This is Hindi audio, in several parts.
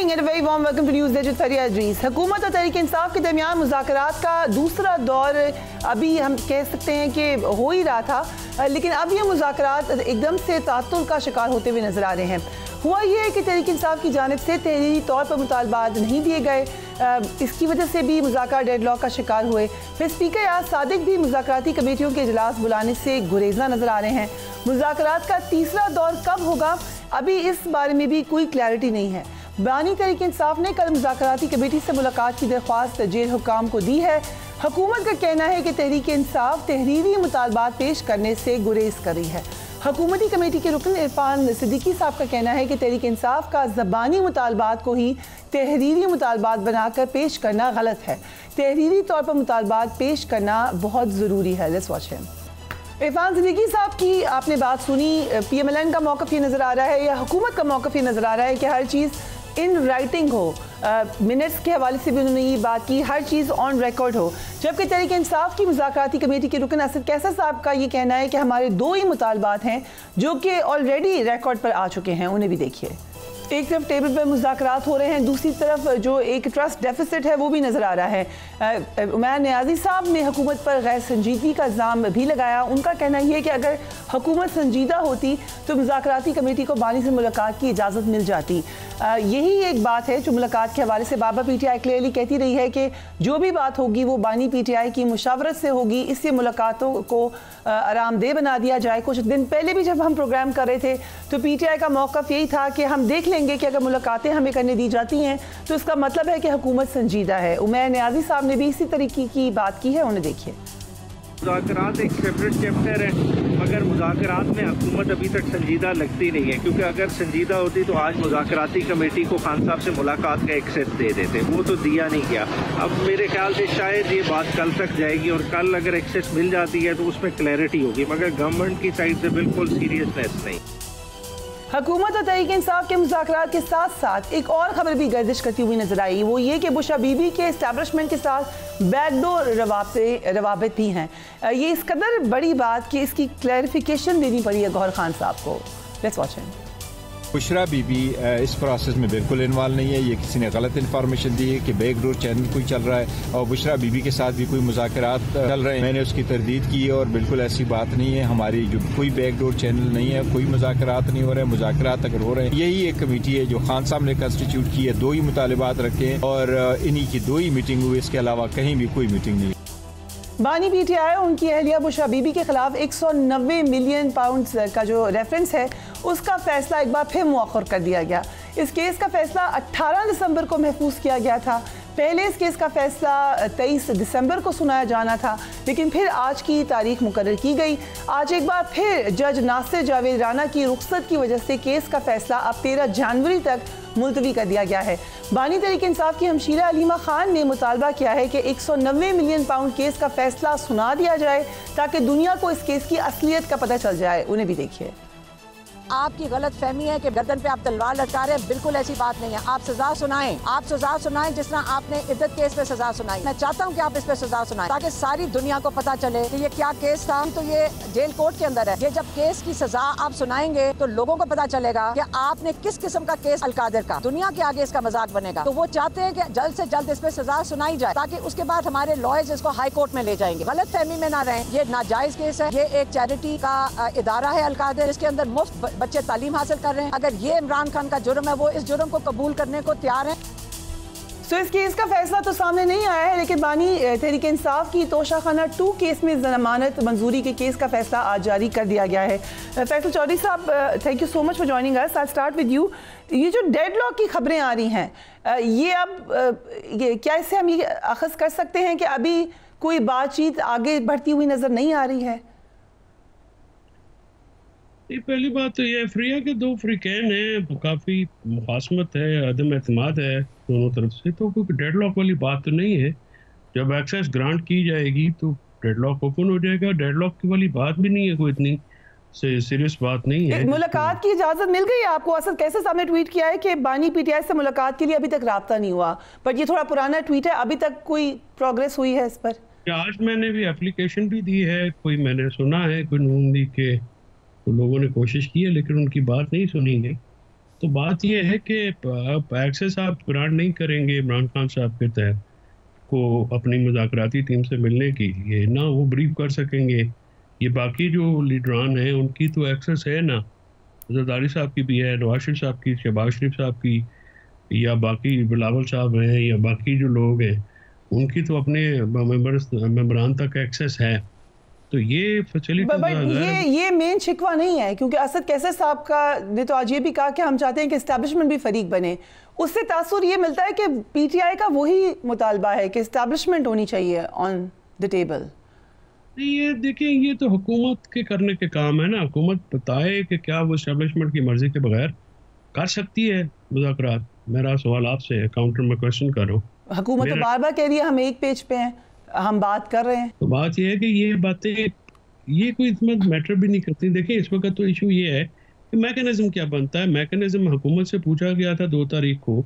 Morning and very warm welcome to news day Thariya Aziz. हुकूमत और तहरीक इंसाफ के दरमियान मुज़ाकरात का दूसरा दौर अभी हम कह सकते हैं कि हो ही रहा था, लेकिन अब ये मुज़ाकरात एकदम से तातुल का शिकार होते हुए नजर आ रहे हैं। हुआ ये है कि तहरीक इंसाफ की जानिब से तहरीरी तौर पर मुतालबात नहीं दिए गए, इसकी वजह से भी मुज़ाकरात डेडलॉक का शिकार हुए। फिर स्पीकर याद सादिक भी मुज़ाकराती कमेटियों के इजलास बुलाने से गुरेज़ा नजर आ रहे हैं। मुज़ाकरात का तीसरा दौर कब होगा, अभी इस बारे में भी कोई क्लैरिटी नहीं है। बानी तहरीक इंसाफ ने कल मुज़ाकराती कमेटी से मुलाकात की दरख्वास्त जेल हुकाम को दी है। हुकूमत का कहना है कि तहरीक इंसाफ तहरीरी मुतालबात पेश करने से गुरेज कर रही है। हुकूमती कमेटी के रुकन इरफान सिद्दीकी साहब का कहना है कि तहरीक इंसाफ का ज़बानी मुतालबात को ही तहरीरी मुतालबात बनाकर पेश करना गलत है। तहरीरी तौर पर मुतालबात पेश करना बहुत ज़रूरी है। Let's watch him. Irfan Siddiqui साहब की आपने बात सुनी, PMLN का मौक़िफ़ ये नज़र आ रहा है या हुकूमत का मौक़िफ़ ये नज़र आ रहा है कि हर चीज़ इन राइटिंग हो, मिनट्स के हवाले से भी उन्होंने ये बात की, हर चीज़ ऑन रिकॉर्ड हो। जबकि तहरीक इंसाफ की मुज़ाकराती कमेटी के रुकन असद कैसर साहब का ये कहना है कि हमारे दो ही मुतालबात हैं जो कि ऑलरेडी रिकॉर्ड पर आ चुके हैं। उन्हें भी देखिए, एक तरफ टेबल पर मुज़ाकरात हो रहे हैं, दूसरी तरफ जो एक ट्रस्ट डेफिसिट है वो भी नज़र आ रहा है। उमैर नियाज़ी साहब ने हुकूमत पर गैर संजीदगी का इल्ज़ाम भी लगाया। उनका कहना यह है कि अगर हुकूमत संजीदा होती तो मुज़ाकराती कमेटी को बानी से मुलाकात की इजाज़त मिल जाती। यही एक बात है जो मुलाकात के हवाले से बाबा PTI क्लियरली कहती रही है कि जो भी बात होगी वो बानी PTI की मुशावरत से होगी, इससे मुलाकातों को आरामदेह बना दिया जाए। कुछ दिन पहले भी जब हम प्रोग्राम कर रहे थे तो PTI का मौक़िफ़ यही था कि हम देख लेंगे कि अगर मुलाकातें हमें करने दी जाती हैं तो इसका मतलब है कि हुकूमत संजीदा है। उमैर नियाज़ी साहब ने भी इसी तरीके की बात की है, उन्हें देखिए। मुज़ाकरात एक सेपरेट चैप्टर है, मगर मुज़ाकरात में हुकूमत अभी तक संजीदा लगती नहीं है, क्योंकि अगर संजीदा होती तो आज मुज़ाकराती कमेटी को खान साहब से मुलाकात का एक्सेस दे देते, वो तो दिया नहीं गया। अब मेरे ख्याल से शायद ये बात कल तक जाएगी और कल अगर एक्सेस मिल जाती है तो उसमें क्लैरिटी होगी, मगर गवर्नमेंट की साइड से बिल्कुल सीरियसनेस नहीं। हुकूमत और तहरीक इंसाफ के मुज़ाकरात के साथ साथ एक और खबर भी गर्दिश करती हुई नजर आई, वो ये कि बुशरा बीबी के एस्टैब्लिशमेंट के साथ बैकडोर रवाबित भी हैं। ये इस कदर बड़ी बात कि इसकी क्लैरिफिकेशन देनी पड़ी है गौहर खान साहब को। Let's watch him. Bushra Bibi इस प्रोसेस में बिल्कुल इन्वॉल्व नहीं है। ये किसी ने गलत इन्फॉर्मेशन दी है कि बैकडोर चैनल कोई चल रहा है और बुशरा बीबी के साथ भी कोई मुज़ाकरात चल रहे हैं। मैंने उसकी तरदीद की है और बिल्कुल ऐसी बात नहीं है। हमारी जो कोई बैकडोर चैनल नहीं है, कोई मुज़ाकरात नहीं हो रहे हैं। मुज़ाकरात अगर हो रहे हैं, यही एक कमेटी है जो खान साहब ने कंस्टिट्यूट की है, दो ही मुतालिबात रखे हैं और इन्हीं की दो ही मीटिंग हुई, इसके अलावा कहीं भी कोई मीटिंग नहीं। बानी PTI और उनकी अहलिया बुशरा बीबी के खिलाफ 190 मिलियन पाउंड का जो रेफरेंस है उसका फैसला एक बार फिर मुअख्खर कर दिया गया। इस केस का फैसला 18 दिसंबर को महफूज किया गया था। पहले इस केस का फैसला 23 दिसंबर को सुनाया जाना था, लेकिन फिर आज की तारीख मुकर्रर की गई। आज एक बार फिर जज नासिर जावेद राना की रुख्सत की वजह से केस का फैसला अब 13 जनवरी तक मुलतवी कर दिया गया है। बानी तहरीक इंसाफ की हमशीरा अलीमा खान ने मुतालबा किया है कि 190 मिलियन पाउंड केस का फैसला सुना दिया जाए ताकि दुनिया को इस केस की असलियत का पता चल जाए। उन्हें भी देखिए। आपकी गलत फहमी है कि गर्दन पे आप तलवार लटका रहे हैं, बिल्कुल ऐसी बात नहीं है। आप सजा सुनाएं, आप सजा सुनाएं जिस तरह आपने इद्दत केस पे सजा सुनाई। मैं चाहता हूं कि आप इस पे सजा सुनाएं ताकि सारी दुनिया को पता चले कि ये क्या केस था। तो ये जेल कोर्ट के अंदर है। ये जब केस की सजा आप सुनाएंगे तो लोगों को पता चलेगा कि आपने किस किस्म का केस अलकादिर का, दुनिया के आगे इसका मजाक बनेगा। तो वो चाहते हैं कि जल्द से जल्द इस पे सजा सुनाई जाए ताकि उसके बाद हमारे लॉयर्स इसको हाई कोर्ट में ले जाएंगे। गलत फहमी में ना रहें, ये नाजायज केस है। ये एक चैरिटी का इदारा है अलकादिर, इसके अंदर मुफ्त बच्चे तालीम हासिल कर रहे हैं। अगर ये इमरान खान का जुर्म है, वो इस जुर्म को कबूल करने को तैयार है। इस केस का फैसला तो सामने नहीं आया है, लेकिन बानी तहरीक इंसाफ की तोशाखाना 2 केस में जमानत मंजूरी के केस का फैसला आज जारी कर दिया गया है। फैसल चौधरी साहब, thank you so much for joining us. I start with you. ये जो डेडलॉक की खबरें आ रही हैं, ये अब क्या इससे हम ये अखज़ कर सकते हैं कि अभी कोई बातचीत आगे बढ़ती हुई नजर नहीं आ रही है? पहली बात तो ये अफ्रीका के दो फ्रीकैन हैं, काफ़ी मुखासमत है, अदम एतमाद है दोनों तरफ से, तो कोई डेडलॉक वाली बात तो नहीं है। जब एक्सेस ग्रांट की जाएगी तो डेडलॉक ओपन हो जाएगा। डेडलॉक की वाली बात भी नहीं है, कोई इतनी सीरियस बात नहीं है। मुलाकात की इजाज़त मिल गई आपको? असद कैसे सामने ट्वीट किया है कि बानी PTI से मुलाकात के लिए अभी तक राब्ता नहीं हुआ, बट ये थोड़ा पुराना ट्वीट है, अभी तक कोई प्रोग्रेस हुई है इस पर? आज मैंने भी एप्लीकेशन भी दी है, कोई मैंने सुना है कोई नून लीग के तो लोगों ने कोशिश की है लेकिन उनकी बात नहीं सुनी गई। तो बात ये है कि आप एक्सेस आप ग्रांट नहीं करेंगे इमरान खान साहब के तहत को अपनी मुज़ाकराती टीम से मिलने के लिए, ना वो ब्रीफ कर सकेंगे। ये बाकी जो लीडरान हैं उनकी तो एक्सेस है ना, जरदारी साहब की भी है, नवाज शरीफ साहब की, शहबाज शरीफ साहब की, या बाकी बिलावल साहब हैं, या बाकी जो लोग हैं उनकी तो अपने मेंबरान तक एक्सेस है। तो ये फैसिलिटी ये मेन शिकवा नहीं है, क्योंकि असद कैसर साहब का ने तो आज ये भी कहा कि हम चाहते हैं कि एस्टैब्लिशमेंट भी फरीक बने। उससे तासुर ये मिलता है कि पीटीआई का वही मुतालबा है कि एस्टैब्लिशमेंट होनी चाहिए ऑन द टेबल। ये देखिए, ये तो हुकूमत के करने के काम है ना। हुकूमत बताए कि क्या वो एस्टैब्लिशमेंट की मर्जी के बगैर कर सकती है मुज़ाकरात। मेरा सवाल आपसे काउंटर में क्वेश्चन कर रहा हूँ। हुकूमत तो बार बार कह रही है हम एक पेज पे हैं, हम बात कर रहे हैं। तो बात ये है कि ये बातें ये कोई इतना मैटर भी नहीं करती। देखिए इस वक्त तो इशू ये है कि मैकेनिज्म क्या बनता है। मैकेनिज्म हुकूमत से पूछा गया था 2 तारीख को,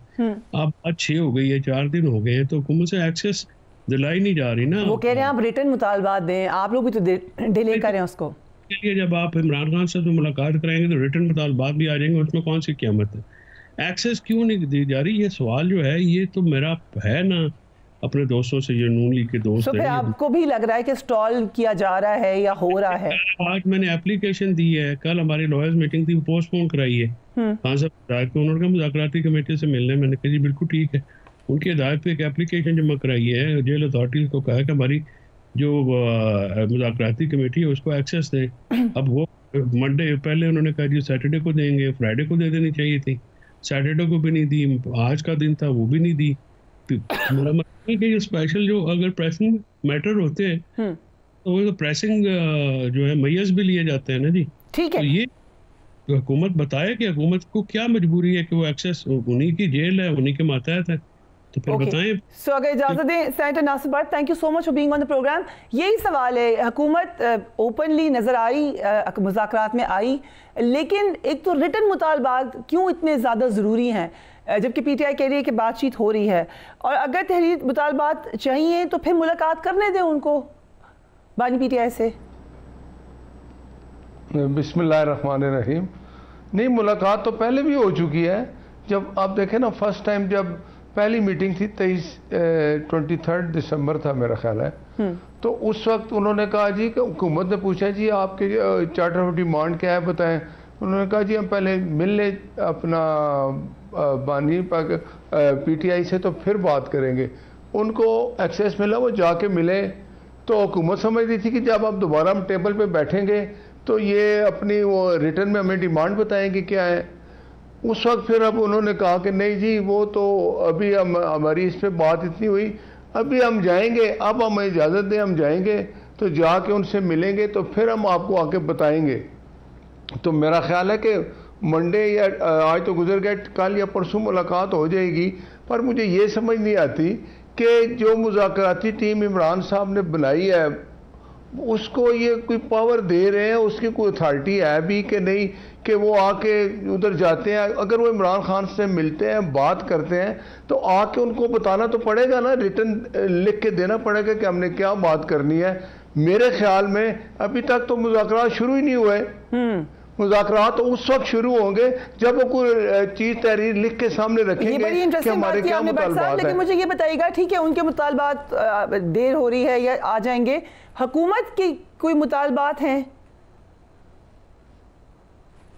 अब आज 6 हो गई है, 4 दिन हो गए हैं, तो हुकूमत से एक्सेस दिलाई नहीं जा रही ना। वो कह रहे हैं आप रिटर्न मुतालबात दें, आप लोग भी तो डिले करें उसको। के लिए जब आप इमरान खान से मुलाकात कराएंगे तो रिटर्न मुतालबात भी आ जाएंगे, उसमें कौन सी क़यामत है। एक्सेस क्यों नहीं दी जा रही, ये सवाल जो है ये तो मेरा है ना अपने दोस्तों से, ये नून लीग के दोस्त हैं। आपको भी लग रहा है कि स्टॉल किया जा रहा है या हो रहा है? आज मैंने एप्लीकेशन दी है, कल हमारी लॉयर्स मीटिंग थी, पोस्टपोन कराई है। हाँ साहब उन्होंने मुज़ाकराती कमेटी से मिलने, मैंने कहा जी बिल्कुल ठीक है। उनकी हिदायत पे एक एप्लीकेशन जमा कराई है, जेल अथॉरिटीज को कहा कि हमारी जो मुज़ाकराती कमेटी है उसको एक्सेस दें। अब वो मंडे पहले उन्होंने कहा जी सैटरडे को देंगे, फ्राइडे को दे देनी चाहिए थी, सैटरडे को भी नहीं दी, आज का दिन था वो भी नहीं दी। मेरा मतलब है कि ये स्पेशल जो अगर प्रेसिंग मैटर होते हैं तो वो प्रेसिंग जो है मैयर्स भी लिए जाते हैं ना जी। ठीक है, तो ये हुकूमत बताए कि हुकूमत को क्या मजबूरी है कि वो एक्सेस, उन्हीं की जेल है, उन्हीं के मातहत है, तो फिर बताएं। सो अगर इजाजत दें senator Nasir Bhatt, thank you so much for being on the programme. यही सवाल है, हुकूमत ओपनली नजर आई, मुज़ाकरात में आई, लेकिन एक तो रिटन मुतालबात क्यों इतने ज़्यादा ज़रूरी हैं, जबकि पीटीआई कह रही है कि बातचीत हो रही है। और अगर तहरीर मुतालबात चाहिए तो फिर मुलाकात करने दें उनको बानी पीटीआई से। बिस्मिल्लाहिर्रहमानिर्रहीम। नहीं, मुलाकात तो पहले भी हो चुकी है। जब आप देखें ना, फर्स्ट टाइम जब पहली मीटिंग थी 23 दिसंबर था मेरा ख्याल है, तो उस वक्त उन्होंने कहा जी कि हुकूमत ने पूछा जी आपके चार्टर ऑफ डिमांड क्या है बताएं। उन्होंने कहा जी हम पहले मिल ले अपना बानी पीटीआई से तो फिर बात करेंगे। उनको एक्सेस मिला, वो जाके मिले, तो हुकूमत समझ रही थी कि जब आप दोबारा हम टेबल पे बैठेंगे तो ये अपनी वो रिटर्न में हमें डिमांड बताएंगे क्या है। उस वक्त फिर अब उन्होंने कहा कि नहीं जी वो तो अभी हमारी इस पर बात इतनी हुई, अभी हम जाएंगे, अब हमें इजाज़त दें, हम जाएंगे तो जाके उनसे मिलेंगे तो फिर हम आपको आके बताएंगे। तो मेरा ख्याल है कि मंडे या आज तो गुजर गए, कल या परसों मुलाकात हो जाएगी। पर मुझे ये समझ नहीं आती कि जो मुज़ाकराती टीम इमरान साहब ने बनाई है उसको ये कोई पावर दे रहे हैं, उसकी कोई अथॉरिटी है भी कि नहीं कि वो आके उधर जाते हैं। अगर वो इमरान खान से मिलते हैं, बात करते हैं, तो आके उनको बताना तो पड़ेगा ना, रिटर्न लिख के देना पड़ेगा कि हमने क्या बात करनी है। मेरे ख्याल में अभी तक तो मुज़ाकरात शुरू ही नहीं हुए। मुज़ाकरात तो उस वक्त शुरू होंगे जब वो कोई चीज तहरीर लिख के सामने रखेंगे कि हमारे क्या मुतालबात है। लेकिन मुझे ये बताइएगा, ठीक है उनके मुतालबात देर हो रही है या आ जाएंगे, हुकूमत की कोई मुतालबात हैं?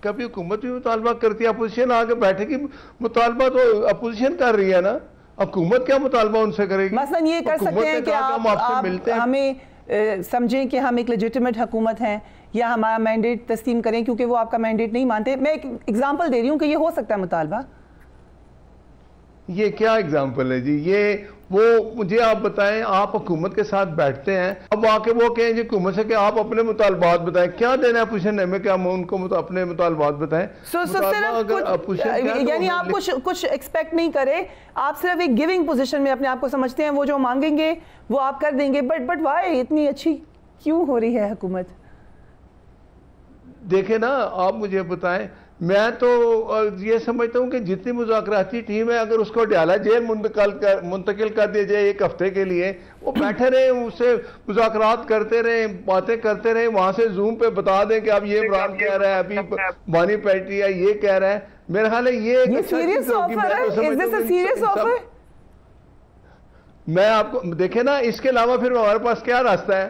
कभी हुकूमत भी मुतालबा करती है, अपोजिशन आके बैठेगी, मुतालबा तो अपोजिशन कर रही है ना, हुकूमत क्या मुतालबा उनसे करेगी? मसलन ये कर सकते हैं कि आप हमें समझें कि हम एक लेजिटिमेट हुकूमत हैं या हमारा मैंडेट तस्लीम करें, क्योंकि वो आपका मैंडेट नहीं मानते। मैं एक एग्जांपल दे रही हूँ कि ये हो सकता है मुतालबा। ये क्या एग्जांपल है जी? ये वो मुझे आप बताएं, आप हुकूमत के साथ बैठते हैं, अब आके वो कहें जी हुकूमत से कि आप अपने मुतालबात बताएं, क्या देना है पूछने में, क्या हम उनको अपने मुतालबात बताएं? यानी आप कुछ एक्सपेक्ट नहीं करें, आप सिर्फ एक गिविंग पोजीशन में अपने आप को समझते हैं, वो जो मांगेंगे वो आप कर देंगे। बट वाई इतनी अच्छी क्यों हो रही है हुकूमत? देखे ना, आप मुझे बताएं, मैं तो ये समझता हूँ कि जितनी मुज़ाकराती टीम है, अगर उसको डाला जेल मुंतकिल कर दिया जाए 1 हफ्ते के लिए, वो बैठे रहे, उससे मुज़ाकरात करते रहे, बातें करते रहे, वहाँ से जूम पे बता दें कि अब ये इमरान कह रहा है, अभी बानी पीटीआई ये कह रहा है। मेरा ख्याल है ये सीरियस ऑफर है। Is this a serious offer? मैं आपको देखे ना, इसके अलावा फिर हमारे पास क्या रास्ता है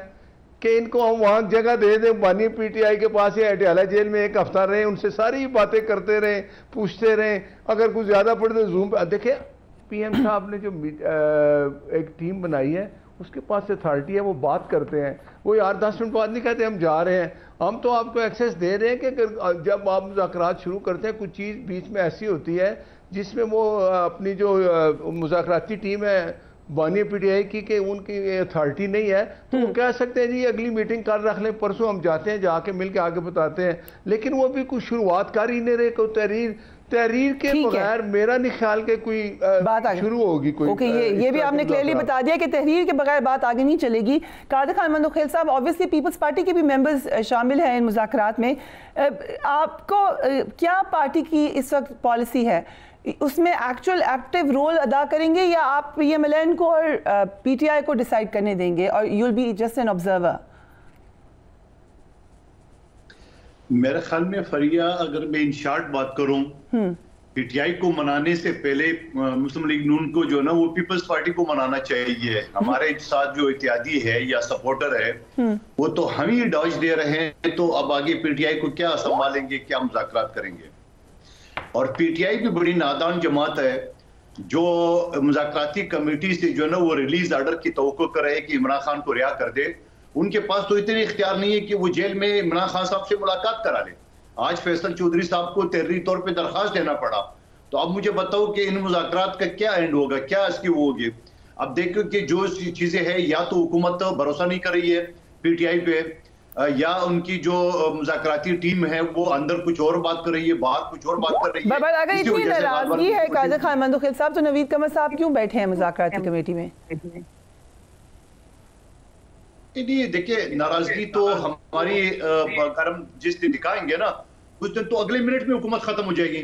कि इनको हम वहां जगह दे दें, बानी पीटीआई के पास या अडयाला जेल में एक हफ्ता रहे, उनसे सारी बातें करते रहे, पूछते रहे, अगर कुछ ज्यादा पड़े तो जूम पे। देखिए पीएम साहब ने जो एक टीम बनाई है उसके पास अथॉरिटी है, वो बात करते हैं, वो यार 10 मिनट बाद नहीं कहते हम जा रहे हैं। हम तो आपको एक्सेस दे रहे हैं कि जब आप मुज़ाकरात शुरू करते हैं कुछ चीज़ बीच में ऐसी होती है जिसमें वो अपनी जो मुज़ाकराती टीम है बानी पीटीआई की कि उनकी अथॉरिटी नहीं है, तो वो कह सकते हैं जी अगली मीटिंग कल रख लें, परसों हम जाते हैं, जाके मिल के आगे बताते हैं। लेकिन वो भी कुछ शुरुआत कर ही नहीं रहे, कोई तहरीर के बगैर मेरा नहीं ख्याल के कोई बात शुरू होगी कोई। ओके, ये भी आपने क्लियरली बता दिया कि तहरीर के बगैर बात आगे नहीं चलेगी। कादर खान मंदोखेल साहब, ऑब्वियसली पीपल्स पार्टी के भी मेंबर्स शामिल हैं इन मुज़ाकरात में, आपको क्या पार्टी की इस वक्त पॉलिसी है, उसमें एक्चुअल एक्टिव रोल अदा करेंगे या आप पीएमएलएन को और पीटीआई को डिसाइड करने देंगे और you will be just an observer? मेरे ख्याल में फरिया, अगर मैं इन शॉर्ट बात करूं, पीटीआई को मनाने से पहले मुस्लिम लीग नून को जो ना वो पीपल्स पार्टी को मनाना चाहिए। हमारे साथ जो इत्यादी है या सपोर्टर है वो तो हम ही डॉज दे रहे हैं, तो अब आगे पीटीआई को क्या संभालेंगे, क्या मुज़ाकरात करेंगे। और पीटीआई भी बड़ी नादान जमात है जो मुज़ाकराती कमेटी से जो ना वो रिलीज ऑर्डर की तवक्को कर रहे हैं कि इमरान खान को रिहा कर दे। उनके पास तो इतने इख्तियार नहीं है कि वो जेल में इमरान खान साहब से मुलाकात करा ले। आज फैसल चौधरी साहब को तहरीरी तौर पे दरखास्त देना पड़ा। तो अब मुझे बताओ कि इन मुज़ाकरात का क्या एंड होगा, क्या इसकी वो होगी। अब देखो कि जो चीजें हैं, या तो हुकूमत भरोसा नहीं कर रही है पीटीआई पे, या उनकी जो मुज़ाकराती टीम है वो अंदर कुछ और बात कर रही है, बाहर कुछ और बात कर रही है। अगर इतनी नाराजगी है कादर खान मंदोखेल साहब, तो नवीद कमर साहब क्यों बैठे हैं मुज़ाकराती कमेटी में? नहीं, देखिए नाराजगी तो हमारी अगर हम जिस दिन दिखाएंगे ना उस दिन तो अगले मिनट में हुकूमत खत्म हो जाएगी।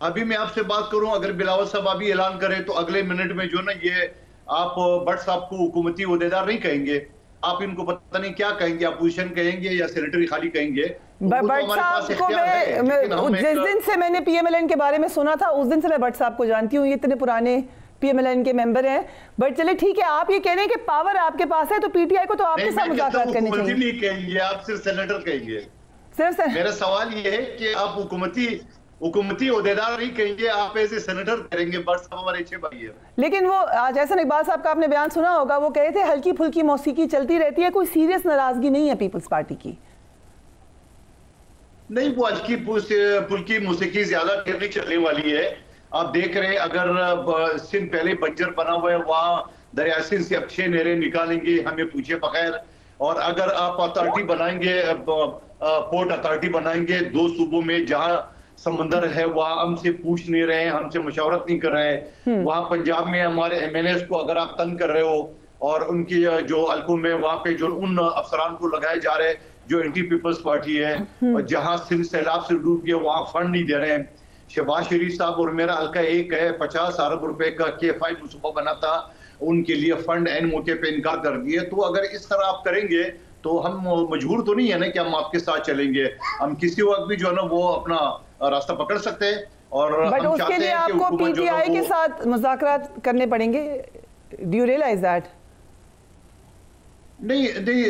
अभी मैं आपसे बात करूं, अगर बिलावल साहब अभी ऐलान करें तो अगले मिनट में जो ना ये आप भट्ट साहब को हुकूमती ओहदेदार नहीं कहेंगे, आप इनको पता नहीं क्या कहेंगे, अपोजिशन कहेंगे या सेक्रेटरी खाली कहेंगे। भट्ट साहब को जिस दिन से मैंने पीएमएलएन के बारे में सुना था उस दिन से मैं भट्ट साहब को जानती हूँ, ये इतने पुराने पीएमएलएन के मेंबर हैं। बट चले ठीक है, आप ये कह रहे हैं कि पावर आपके पास है तो पीटीआई को तो आपके साथ मुज़ाकरात करने चाहिए। नहीं कहेंगे, आप सिर्फ सेनेटर कहेंगे। सिर्फ मेरा सवाल ये है कि आप हुकूमती ओहदेदार नहीं कहेंगे, आप ऐसे सेनेटर करेंगे। भट्ट साहब हमारे अच्छे भाई है। लेकिन वो आज एहसन इकबाल साहब का आपने बयान सुना होगा, वो कहे थे हल्की फुल्की मौसीकी चलती रहती है, कोई सीरियस नाराजगी नहीं है पीपल्स पार्टी की। नहीं, वो हल्की फुल्की मौसीकी ज्यादा देर नहीं चलने वाली है। आप देख रहे हैं, अगर सिंध पहले बंजर बना हुआ है, वहां दरिया सिंध से अच्छे नहरें निकालेंगे हमें पूछे बगैर। और अगर आप अथॉरिटी बनाएंगे, पोर्ट अथॉरिटी बनाएंगे 2 सूबों में जहां समंदर है, वहां हमसे पूछ नहीं रहे हैं, हमसे मशवरत नहीं कर रहे हैं। वहां पंजाब में हमारे एमएनएस को अगर आप तंग कर रहे हो और उनकी जो हल्कों में वहां पे जो उन अफसरान को लगाए जा रहे हैं जो एंटी पीपल्स पार्टी है, और जहां सिंध सैलाब से डूब गया वहां फंड नहीं दे रहे हैं। शहबाज शरीफ साहब और मेरा हल्का एक है, 50 अरब रुपए का KFI मनसूबा बना था, उनके लिए फंड एन मौके पे इनकार कर दिए। तो अगर इस तरह आप करेंगे तो हम मजबूर तो नहीं है ना कि हम आपके साथ चलेंगे। हम किसी वक्त भी जो है ना वो अपना रास्ता पकड़ सकते हैं। और बट उसके लिए आपको पीटीआई के साथ मुज़ाकरात करने पड़ेंगे। Do you realise that? नहीं,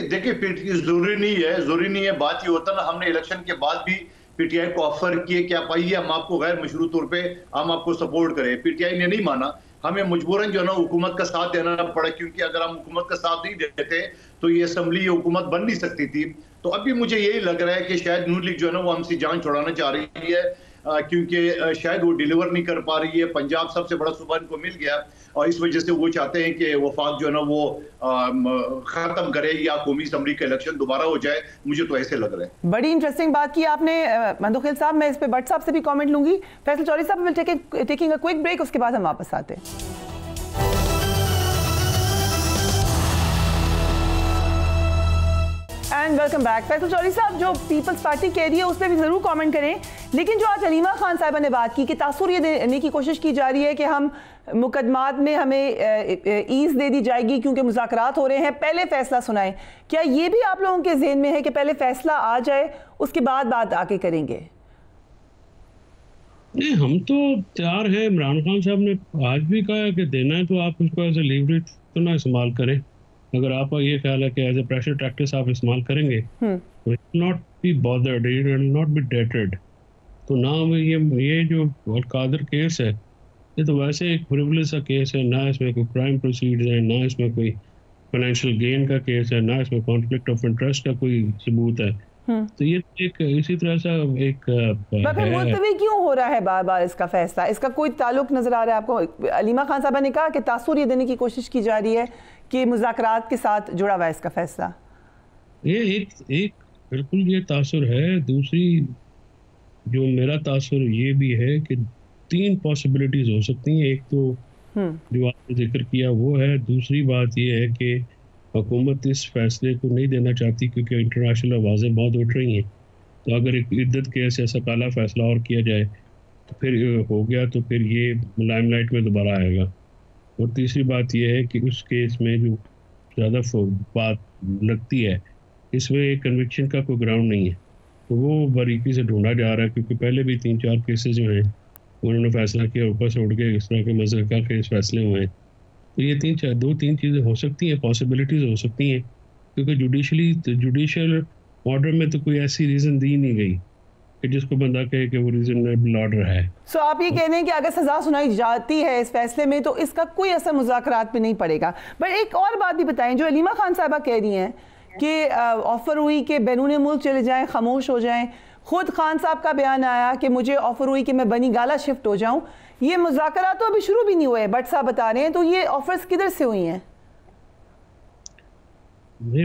देखिए जरूरी नहीं है। बात ये होता ना, हमने इलेक्शन के बाद भी पीटीआई को ऑफर किए कि आप आइए, हम आपको गैर मशरूत तौर पे हम आपको सपोर्ट करें। पीटीआई ने नहीं माना, हमें मजबूरन जो है ना हुकूमत का साथ देना पड़ा, क्योंकि अगर हम हुकूमत का साथ नहीं देते तो ये असम्बली हुकूमत बन नहीं सकती थी। तो अभी मुझे यही लग रहा है कि शायद नून लीग जो है ना वो हमसे जान छुड़ाना चाह रही है, क्योंकि शायद वो डिलीवर नहीं कर पा रही है। पंजाब सबसे बड़ा सूबा इनको मिल गया और इस वजह से वो चाहते हैं कि वफाक जो है ना वो खत्म करे या कौमी असम्बली का इलेक्शन दोबारा हो जाए। मुझे तो ऐसे लग रहा है। बड़ी इंटरेस्टिंग बात की आपने मंदोखेल साहब। मैं इस पे भट्ट साहब से भी कमेंट लूंगी। Faisal Chaudhry sahab will taking a quick break, उसके बाद हम वापस आते हैं। And welcome back. Faisal Chaudhry sahab, जो पीपल्स पार्टी कह रही है उस पर भी ज़रूर कमेंट करें, लेकिन जो आज अलीमा खान साहिबा ने बात की कि तासुर ये देने की कोशिश की जा रही है कि हम मुकदमात में हमें ईज़ दे दी जाएगी क्योंकि मुज़ाकरात हो रहे हैं, पहले फैसला सुनाएं, क्या ये भी आप लोगों के ज़हन में है कि पहले फैसला आ जाए उसके बाद बात आके करेंगे? नहीं, हम तो तैयार हैं। इमरान खान साहब ने आज भी कहा है कि देना है तो आप उसको एज ए लीवरेज तो ना इस्तेमाल करें। अगर आपका ये ख्याल है कि एज ए प्रेशर टैक्टिस आप इस्तेमाल करेंगे तो not be bothered, it will not be dated. तो ना ये जो कादर केस है, ये तो वैसे एक प्रिविलेज सा केस है, ना इसमें कोई क्राइम प्रोसीड्स है, ना इसमें कोई फाइनेंशियल गेन का केस है, ना इसमें कॉन्फ्लिक्ट ऑफ इंटरेस्ट का कोई सबूत है। तो ये एक इसी तरह सा एक मुलतवी क्यों हो रहा है बार बार इसका फैसला? इसका कोई ताल्लुक नजर आ रहा है आपको? अलीमा खान साहबा ने कहा कि तासुर ये देने की कोशिश की जा रही है कि मुज़ाकरात के साथ जुड़ा हुआ है इसका फैसला। ये एक बिल्कुल ये तासुर है। दूसरी जो मेरा तासुर ये भी है कि 3 पॉसिबिलिटीज हो सकती हैं। एक तो जो आपने जिक्र किया वो है, दूसरी बात ये है कि हुकूमत इस फैसले को नहीं देना चाहती क्योंकि इंटरनेशनल आवाज़ें बहुत उठ रही हैं। तो अगर एक इद्दत केस ऐसा काला फैसला और किया जाए तो फिर हो गया तो फिर ये लाइमलाइट में दोबारा आएगा। और तीसरी बात ये है कि उस केस में जो ज़्यादा बात लगती है, इसमें कन्विक्शन का कोई ग्राउंड नहीं है, तो वो बारीकी से ढूंढा जा रहा है। क्योंकि पहले भी 3-4 केसेस जो हैं उन्होंने फैसला किया, ऊपर से उड़ के इस तरह के मज़रका केस फैसले हुए हैं। तो ये 2-3 चीज़ें हो सकती हैं, पॉसिबिलिटीज़ हो सकती हैं, क्योंकि जुडिशियल ऑर्डर में तो कोई ऐसी रीज़न दी नहीं गई कि जिसको बंदा कहे कि वो रीजनेबल ऑर्डर है। सो आप ये कह रहे हैं कि अगर सजा सुनाई जाती है इस फैसले में तो इसका कोई असर मुज़ाकरात पे नहीं पड़ेगा। बट एक और बात भी बताएं, जो अलीमा खान साहबा कह रही हैं कि ऑफ़र हुई कि बैरून मुल्क चले जाएं, खामोश हो जाएं। खुद खान साहब का बयान आया कि मुझे ऑफ़र हुई कि मैं बनी गाला शिफ्ट हो जाऊं। ये मुज़ाकरात तो अभी शुरू भी नहीं हुए, भट्ट साहब बता रहे हैं। तो ये ऑफर्स किधर से हुई हैं?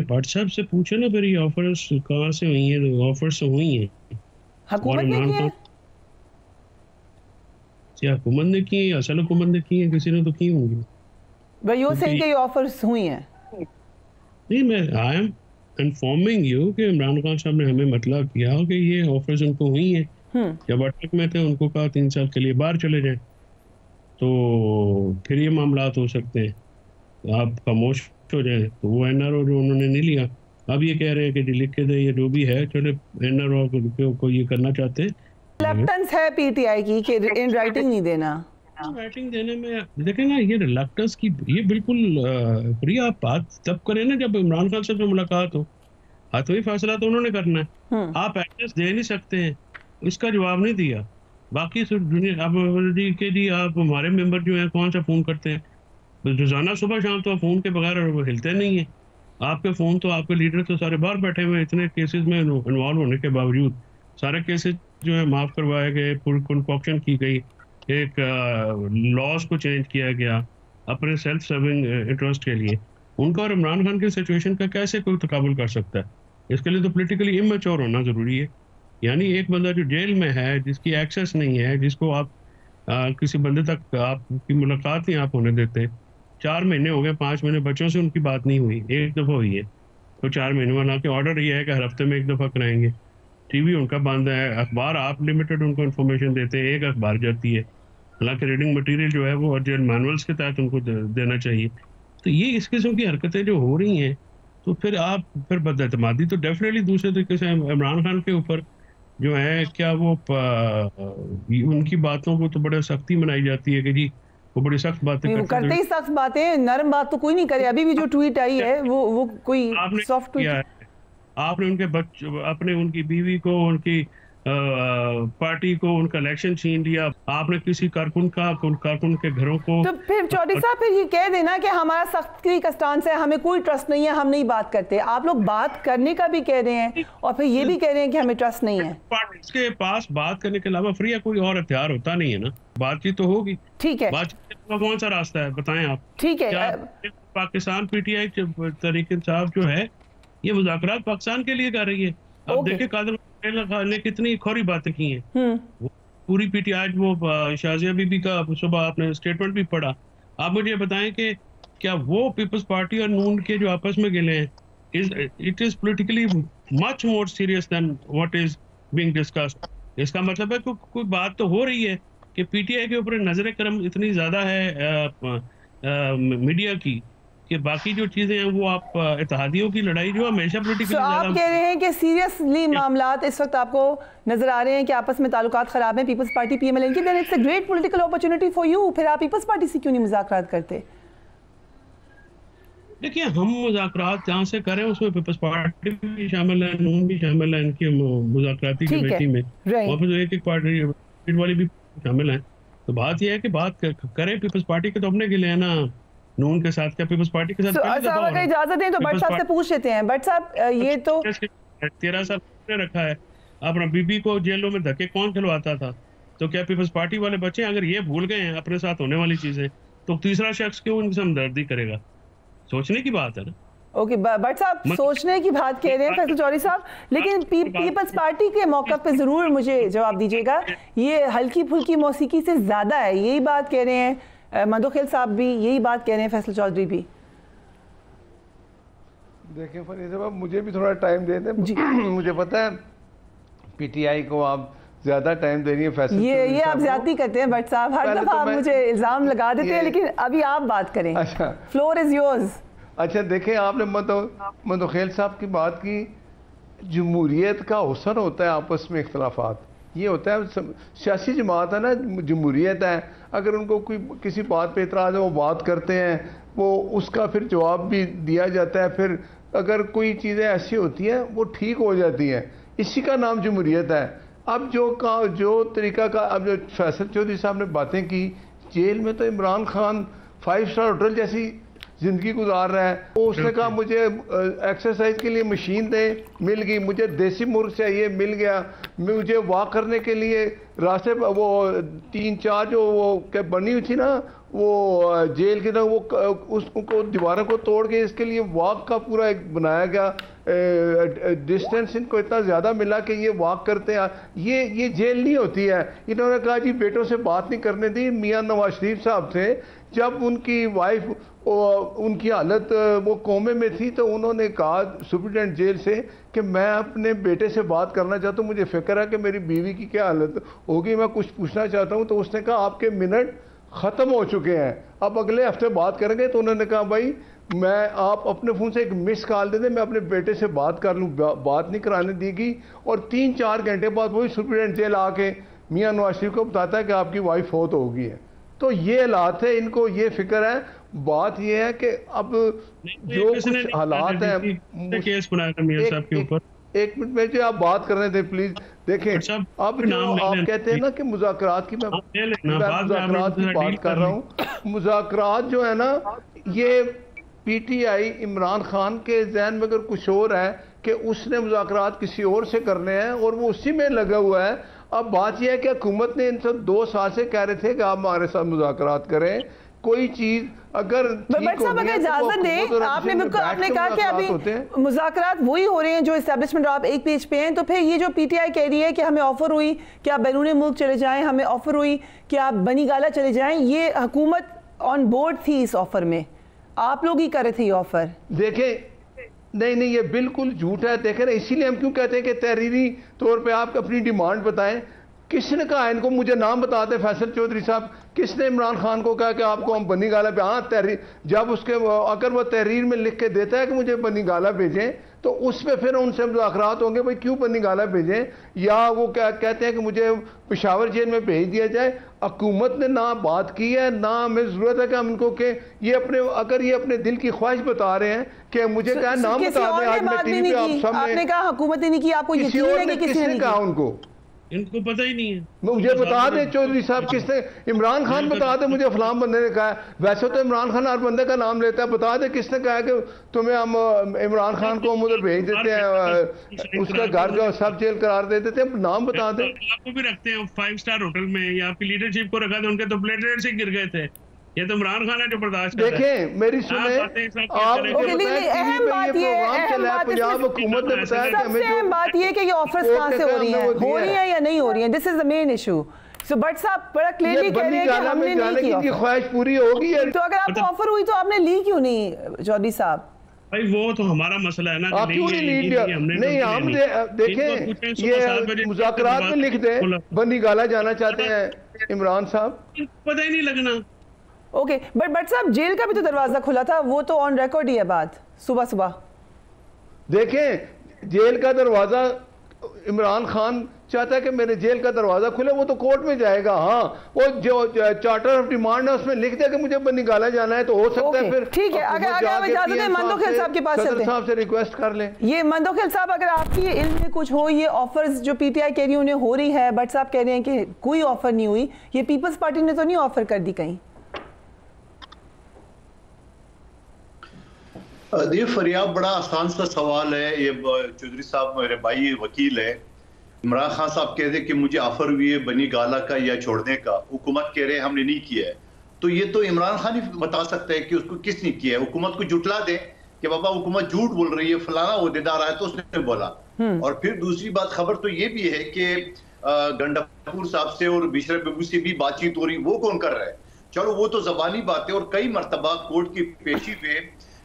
भट्ट साहब से पूछे ना फिर ये ऑफर्स कहाँ से हुई हैं। तो ऑफर्स हुई हैं हुकूमत ने की है, क्या हुकूमत ने की है, असल हुकूमत ने की है, किसी ने तो की होंगी। भाई यो सेइंग कि ये ऑफर्स हुई हैं। नहीं, मैं आई एम इन्फॉर्मिंग यू कि इमरान खान साहब ने हमें मतलब किया कि ये ऑफर्स उनको हुई हैं। जब अटक में थे उनको कहा 3 साल के लिए बाहर चले जाएं, तो फिर ये मामलात हो सकते हैं, आप खामोश हो जाए। तो वो एनआरओ जो उन्होंने नहीं लिया, अब ये कह रहे हैं कि लिख के दे, ये जो भी है चले, एनआरओ को ये करना चाहते हैं। रिलक्टेंस है पीटीआई की कि इन राइटिंग नहीं देना। राइटिंग देने में देखें ना, ये रिलक्टेंस की ये बिल्कुल प्रिय आप बात तब करें ना जब इमरान खान से मुलाकात हो। हाथों फैसला तो उन्होंने करना है, आप एक्सेस दे नहीं सकते हैं, इसका जवाब नहीं दिया। बाकी दुनिया आप जी आप हमारे मेंबर जो हैं कौन सा फ़ोन करते हैं रोज़ाना सुबह शाम, तो फ़ोन के बगैर हिलते नहीं हैं। आपके फ़ोन तो आपके लीडर तो सारे बाहर बैठे हुए हैं, इतने केसेस में इन्वॉल्व होने के बावजूद सारे केसेस जो है माफ़ करवाए गए, पूरी कंकॉक्शन की गई, एक लॉज को चेंज किया गया अपने सेल्फ सर्विंग इंटरेस्ट के लिए। उनका और इमरान खान की सिचुएशन का कैसे कोई तकाबुल कर सकता है? इसके लिए तो पोलिटिकली इमेच्योर होना ज़रूरी है। यानी एक बंदा जो जेल में है, जिसकी एक्सेस नहीं है, जिसको आप किसी बंदे तक आपकी मुलाकात नहीं आप होने देते, 4 महीने हो गए, 5 महीने बच्चों से उनकी बात नहीं हुई, एक दफ़ा हुई है, तो 4 महीने वाला के ऑर्डर ये है कि हर हफ्ते में 1 दफ़ा कराएंगे। टीवी उनका बंद है, अखबार आप लिमिटेड उनको इन्फॉर्मेशन देते हैं, एक अखबार जाती है, हालांकि रीडिंग मटेरियल जो है वो अर्जेंट मैनुअल्स के तहत उनको देना चाहिए। तो ये इस किस्म की हरकतें जो हो रही हैं, तो फिर बदएतमादी तो डेफिनेटली दूसरे तरीके से इमरान खान के ऊपर जो है, क्या वो उनकी बातों को तो बड़े सख्ती मनाई जाती है कि जी वो बड़ी सख्त बातें करते ही सख्त बातें, नरम बात तो कोई नहीं करे। अभी भी जो ट्वीट आई है वो कोई सॉफ्ट ट्वीट है। आपने उनके बच्चों, अपने उनकी बीवी को, उनकी पार्टी को, उनका इलेक्शन छीन लिया, आपने किसी कारकुन के घरों को। तो फिर चौधरी साहब फिर ये कह देना कि हमारा सख्ती का स्टांस है, हमें कोई ट्रस्ट नहीं है, हम नहीं बात करते। आप लोग बात करने का भी कह रहे हैं और फिर ये भी कह रहे हैं कि हमें ट्रस्ट नहीं है। इसके पास बात करने के अलावा फ्री कोई और हथियार होता नहीं है ना, बातचीत तो होगी। ठीक है, बातचीत का कौन सा रास्ता है बताएं आप? ठीक है, पाकिस्तान पीटीआई तहरीक इंसाफ जो है ये मुज़ाकरात पाकिस्तान के लिए कर रही है। अब देखिए कादर ने कितनी खोरी बातें की हैं। पूरी पीटीआई, वो शाजिया बीबी का सुबह आपने स्टेटमेंट भी पढ़ा। आप मुझे बताएं कि क्या वो पीपल्स पार्टी और नून के जो आपस में गिले हैं, it is politically much more serious than what is being discussed. इसका मतलब है कोई बात तो हो रही है कि पीटीआई के ऊपर नजर करम इतनी ज्यादा है मीडिया की कि बाकी जो चीजें हैं वो आप इत्तेहादियों की लड़ाई जो हमेशा पोलिटिकली आप कह रहे हैं कि सीरियसली मामलात इस वक्त आपको नजर आ रहे हैं कि आपस में ताल्लुकात खराब हैं पीपल्स पार्टी पीएमएल की, then it's a great political opportunity for you. फिर आप पीपल्स पार्टी से क्यों नहीं मुज़ाकरात करते? देखिए, हम मुज़ाकरात जहाँ से करें उसमें पीपल्स पार्टी भी शामिल है, नून भी शामिल है इनकी मुज़ाकराती कमेटी में, वहाँ पे जो एक पार्टी वाली भी शामिल है। तो बात यह है कि बात करें पीपल्स पार्टी के तो अपने के लिए है ना, नून के साथ क्या पीपल्स पार्टी के साथ? अगर इजाजत दें तो भट्ट साहब से पूछ लेते हैं। भट्ट साहब, ये तो 13 साल रखा है, अपना बीबी को जेलों में धक्के कौन खिलवाता था? तो क्या पीपल्स पार्टी वाले बच्चे अगर ये भूल गए हैं अपने साथ होने वाली चीजें, तो तीसरा शख्स क्यों उनसे हमदर्दी करेगा? सोचने की बात है ना। ओके, भट्ट साहब सोचने की बात कह रहे हैं फैसल चौधरी साहब, लेकिन पीपल्स पार्टी के मौक़िफ़ पे जरूर मुझे जवाब दीजिएगा। ये हल्की फुल्की मौसीकी से ज्यादा है, यही बात कह रहे हैं मंदोखेल साहब भी, यही बात कह रहे हैं फैसल चौधरी भी। देखिए फरीद साहब, मुझे भी थोड़ा टाइम दे दें। मुझे पता है पीटीआई को आप ज्यादा टाइम दे रही है फैसल, ये आप ज्यादती करते हैं भट्ट साहब, हर दफा आप मुझे इल्जाम लगा देते हैं, लेकिन अभी आप बात करें। अच्छा, फ्लोर इज योर्स। अच्छा, देखें आपने मंदोखेल साहब की बात की, जमहूरियत का हुस्न होता है आपस में इख्तलाफात, ये होता है सियासी जमात है ना, जमहूरियत है, अगर उनको कोई किसी बात पे इतराज़ है वो बात करते हैं, वो उसका फिर जवाब भी दिया जाता है, फिर अगर कोई चीज़ें ऐसी होती हैं वो ठीक हो जाती हैं, इसी का नाम जमहूरियत है। अब जो तरीका का, अब जो फैसल चौधरी साहब ने बातें की, जेल में तो इमरान खान 5 स्टार होटल जैसी ज़िंदगी गुजार रहा है। वो उसने कहा मुझे एक्सरसाइज के लिए मशीन दे, मिल गई, मुझे देसी मुर्ग चाहिए, मिल गया, मुझे वॉक करने के लिए रास्ते पर वो 3-4 जो वो बनी हुई थी ना वो जेल की, ना वो उसको दीवारों को तोड़ के इसके लिए वॉक का पूरा एक बनाया गया, डिस्टेंस इनको इतना ज़्यादा मिला कि ये वॉक करते हैं। ये जेल नहीं होती है। इन्होंने कहा जी बेटों से बात नहीं करने दी मियाँ नवाज शरीफ साहब से, जब उनकी वाइफ उनकी हालत वो कोमे में थी तो उन्होंने कहा सुप्रिटेंडेंट जेल से कि मैं अपने बेटे से बात करना चाहता हूँ, मुझे फिक्र है कि मेरी बीवी की क्या हालत होगी, मैं कुछ पूछना चाहता हूँ। तो उसने कहा आपके मिनट ख़त्म हो चुके हैं, अब अगले हफ्ते बात करेंगे। तो उन्होंने कहा भाई आप अपने फ़ोन से एक मिस कॉल दे दें, मैं अपने बेटे से बात कर लूँ, बात नहीं कराने दी गई। और 3-4 घंटे बाद वही सुप्रिटेंडेंट जेल आके मियाँ नवाज शरीफ को बताता है कि आपकी वाइफ फौत हो गई है। तो ये हालात है, इनको ये फिक्र है। बात ये है कि अब जो कुछ हालात हैं, केस बनाया मियां साहब के ऊपर। एक मिनट में जो आप बात कर रहे थे प्लीज देखें, अब जो आप कहते हैं ना कि मुज़ाकरात की, मैं मुज़ाकरात की बात कर रहा हूँ। मुज़ाकरात जो है ना, ये पीटीआई इमरान खान के जहन में अगर कुछ और है कि उसने मुज़ाकरात किसी और से करने हैं और वो उसी में लगा हुआ है। अब बात यह है कि हुकूमत ने इनसे 2 साल से कह रहे थे कि आप हमारे साथ मुज़ाकरात करें, कोई चीज अगर इजाजत दें, आपने बिल्कुल आपने कहा कि अभी मुज़ाकरात वही हो रहे हैं जो एस्टेब्लिशमेंट आप एक पेज पे हैं। तो फिर ये जो पीटीआई कह रही है कि हमें ऑफर हुई कि आप बैरून मुल्क चले जाएं, हमें ऑफर हुई कि आप बनी गाला चले जाएं, ये हुकूमत ऑन बोर्ड थी इस ऑफर में, आप लोग ही कर रहे थे ये ऑफर। देखें नहीं, ये बिल्कुल झूठ है। देखें ना, इसीलिए हम क्यों कहते हैं कि तहरीरी तौर पे आप अपनी डिमांड बताएं। किसने कहा इनको, मुझे नाम बताते फैसल चौधरी साहब, किसने इमरान खान को कहा कि आपको हम बनी गाला पे, हाँ तहरीर, जब उसके अगर वो तहरीर में लिख के देता है कि मुझे बनी गाला भेजें तो उस पर फिर उनसे मुज़ाकरात होंगे, भाई क्यों बनी गाला भेजें, या वो क्या कहते हैं कि मुझे पेशावर जेल में भेज दिया जाए। हुकूमत ने ना बात की है, ना हमें ज़रूरत है कि हम इनको के ये अपने, अगर ये अपने दिल की ख्वाहिश बता रहे हैं कि मुझे क्या नाम बता दें, आज मैं टीवी पे आप सामने, आपने कहा हुकूमत ने नहीं की, आपको यकीन है कि किसने कहा उनको, इनको पता ही नहीं है। मुझे बता दे चौधरी साहब किसने, इमरान खान बता दे मुझे फलाम बंदे ने कहा। वैसे तो इमरान खान हर बंदे का नाम लेता है, बता दे किसने कहा कि तुम्हें हम इमरान खान को हम उधर भेज देते हैं, उसका घर जो सब जेल करार दे देते हैं, नाम बता दे। आपको भी रखते हैं 5 स्टार होटल में, या आपकी लीडरशिप को रखा था, उनके तो प्लेटलेट से गिर गए थे। ये तो इमरान खान है जो बर्दाश्त कर रहा है। देखें मेरी सुने, आप अहम बात ये पंजाब हुकूमत ने बताया कि सबसे अहम बात ये कि ये ऑफर्स कहां से हो रही हैं या नहीं हो रही हैं, this is the main issue. So but साहब बड़ा क्लियरली कह रहे हैं कि हमने नहीं की, ख्वाहिश पूरी होगी। तो अगर आपको ऑफर हुई तो आपने ली क्यों नहीं चौधरी साहब? भाई वो तो हमारा मसला है ना, आप क्यों नहीं ली? नहीं हम देखें, ये मुज़ाकरात में लिख दे बनी गाला जाना चाहते हैं इमरान साहब, पता ही नहीं लगना। ओके, बट साहब जेल का भी तो दरवाजा खुला था, वो तो ऑन रिकॉर्ड ही है बात सुबह सुबह। देखें, जेल का दरवाजा इमरान खान चाहता है कि मेरे जेल का दरवाजा खुले, वो तो कोर्ट में जाएगा। हाँ, वो जो चार्टर ऑफ डिमांड है उसमें लिख दिया कि मुझे निकाला जाना है, तो हो सकता है फिर ठीक है। अगर आप इजाजत दें मंदोखेल साहब के पास चलते हैं, साहब से रिक्वेस्ट कर लें। ये मंदोखेल साहब, अगर आपकी इल्म में कुछ हो, ये ऑफर्स जो पीटीआई कह रही है उन्हें हो रही है, बट साहब कह रहे हैं कि कोई ऑफर नहीं हुई, ये पीपल्स पार्टी ने तो नहीं ऑफर कर दी कहीं? ये फरियाब बड़ा आसान सा सवाल है। ये चौधरी साहब मेरे भाई वकील है, इमरान खान साहब कहते हैं कि मुझे ऑफर हुई है बनी गाला का या छोड़ने का, हुकूमत कह रहे हैं हमने नहीं किया है। तो ये तो इमरान खान ही बता सकता है कि उसको किसने किया है। हुकूमत को जुटला दे कि बाबा हुकूमत झूठ बोल रही है, फलाना ओहदेदार आया तो उसने बोला। और फिर दूसरी बात, खबर तो ये भी है कि गंडापुर साहब से और बिशरा बेगू से भी बातचीत हो रही, वो कौन कर रहा है? चलो वो तो जबानी बात है। और कई मरतबा कोर्ट की पेशी पे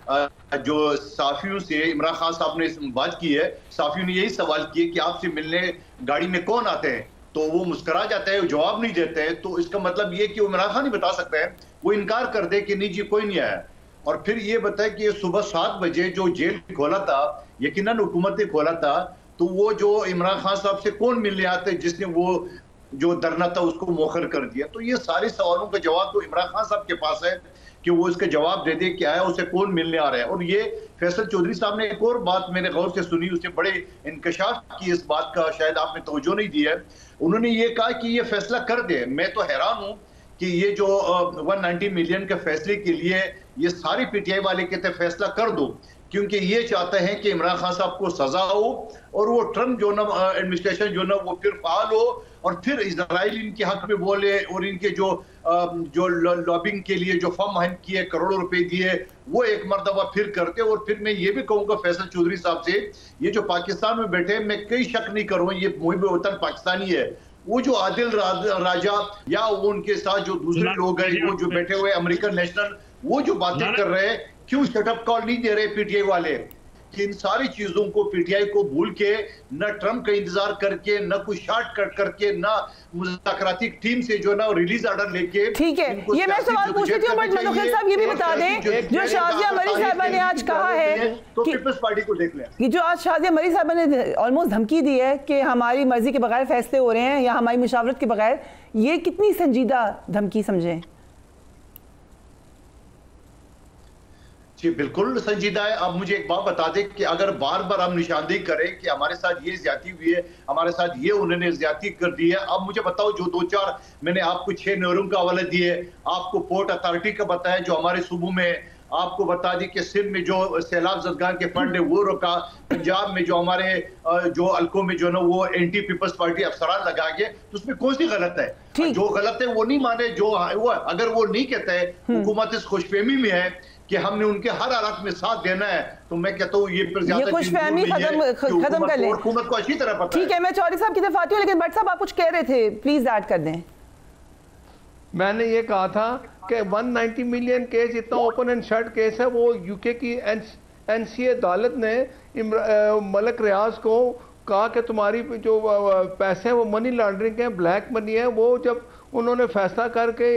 जो साफियों से इमरान खान साहब ने बात की है, साफियों ने यही सवाल किए कि आपसे मिलने गाड़ी में कौन आते हैं, तो वो मुस्कुरा जाता है, जवाब नहीं देते हैं। तो इसका मतलब ये कि वो इमरान खान ही बता सकते हैं, वो इनकार कर दे कि नहीं जी कोई नहीं आया। और फिर ये बताए कि सुबह 7 बजे जो जेल खोला था, यकीनन हुकूमत ने खोला था, तो वो जो इमरान खान साहब से कौन मिलने आते जिसने वो जो धरना था उसको मौखर कर दिया। तो ये सारे सवालों का जवाब तो इमरान खान साहब के पास है कि वो इसका जवाब दे दे क्या है, उसे कौन मिलने आ रहा है। और ये फैसल चौधरी साहब ने एक और बात मैंने गौर से सुनी, उसे बड़े इंकशाफ की इस बात का, शायद आपने तवज्जो नहीं दी है। उन्होंने ये कहा कि ये फैसला कर दे। मैं तो हैरान हूं कि ये जो 190 मिलियन के फैसले के लिए ये सारी पीटीआई वाले कहते हैं फैसला कर दो, क्योंकि ये चाहते हैं कि इमरान खान साहब को सजा हो और वो ट्रम्प जो ना एडमिनिस्ट्रेशन जो ना वो फिर फाल हो और फिर इजराइल इनके हक में बोले और इनके जो लॉबिंग के लिए जो फॉर्म हम किए, करोड़ों रुपए दिए, वो एक मरतबा फिर करते। और फिर मैं ये भी कहूंगा फैसल चौधरी साहब से, ये जो पाकिस्तान में बैठे, मैं कई शक नहीं करूँ ये मुहिब वतन पाकिस्तानी है। वो जो आदिल राजा या वो उनके साथ जो दूसरे लोग हैं, वो जो बैठे हुए अमेरिकन नेशनल, वो जो बातें कर रहे हैं, क्यों शटअप कॉल नहीं दे रहे पीटीआई वाले कि इन सारी चीजों को पीटीआई को भूल के, न ट्रम्प का इंतजार करके, न कुछ शॉर्टकट करके, न मुज़ाकराती टीम से जो ना रिलीज ऑर्डर लेके। ठीक है, ये मैं सवाल पूछ रही थी, बट मंदोखेल साहब ये भी बता दें, जो शाजिया मरी साहबा ने आज कहा है तो पीपल्स पार्टी को देख लें कि जो आज शाजिया मरी साहबा ने ऑलमोस्ट धमकी दी है कि हमारी मर्जी के बगैर फैसले हो रहे हैं या हमारी मुशावरत के बगैर, ये कितनी संजीदा धमकी समझें? जी बिल्कुल संजीदा है। अब मुझे एक बात बता दें कि अगर बार बार हम निशानदेही करें कि हमारे साथ ये ज्यादती हुई है, हमारे साथ ये उन्होंने ज्यादती कर दी है, अब मुझे बताओ जो 2-4 मैंने आपको 6 नहरों का हवाला दिए, आपको पोर्ट अथॉरिटी का बताया जो हमारे सूबों में, आपको बता दी कि सिंध में जो सैलाब ज़दगान के फंड है वो रोका, पंजाब में जो हमारे जो हल्कों में जो ना वो एंटी पीपल्स पार्टी अफसरान लगा के, तो उसमें कौन सी गलत है? जो गलत है वो नहीं माने, जो वो अगर वो नहीं कहते हुकूमत इस खुशफहमी में है कि हमने उनके हर हालात में साथ देना है, तो मैं कहता हूँ ये खुशफहमी खत्म कर ले, हुकूमत को अच्छी तरह पता है। ठीक है, मैं चौधरी साहब की तरफ आती हूँ, लेकिन भट्ट साहब आप कुछ कह रहे थे, प्लीज ऐड कर दें। मैंने ये कहा था कि 190 मिलियन केस इतना ओपन एंड शट केस है, वो यूके की एनसीए अदालत ने मलिक रियाज को कहा कि तुम्हारी जो पैसे हैं वो मनी लॉन्ड्रिंग है, ब्लैक मनी है। वो जब उन्होंने फैसला करके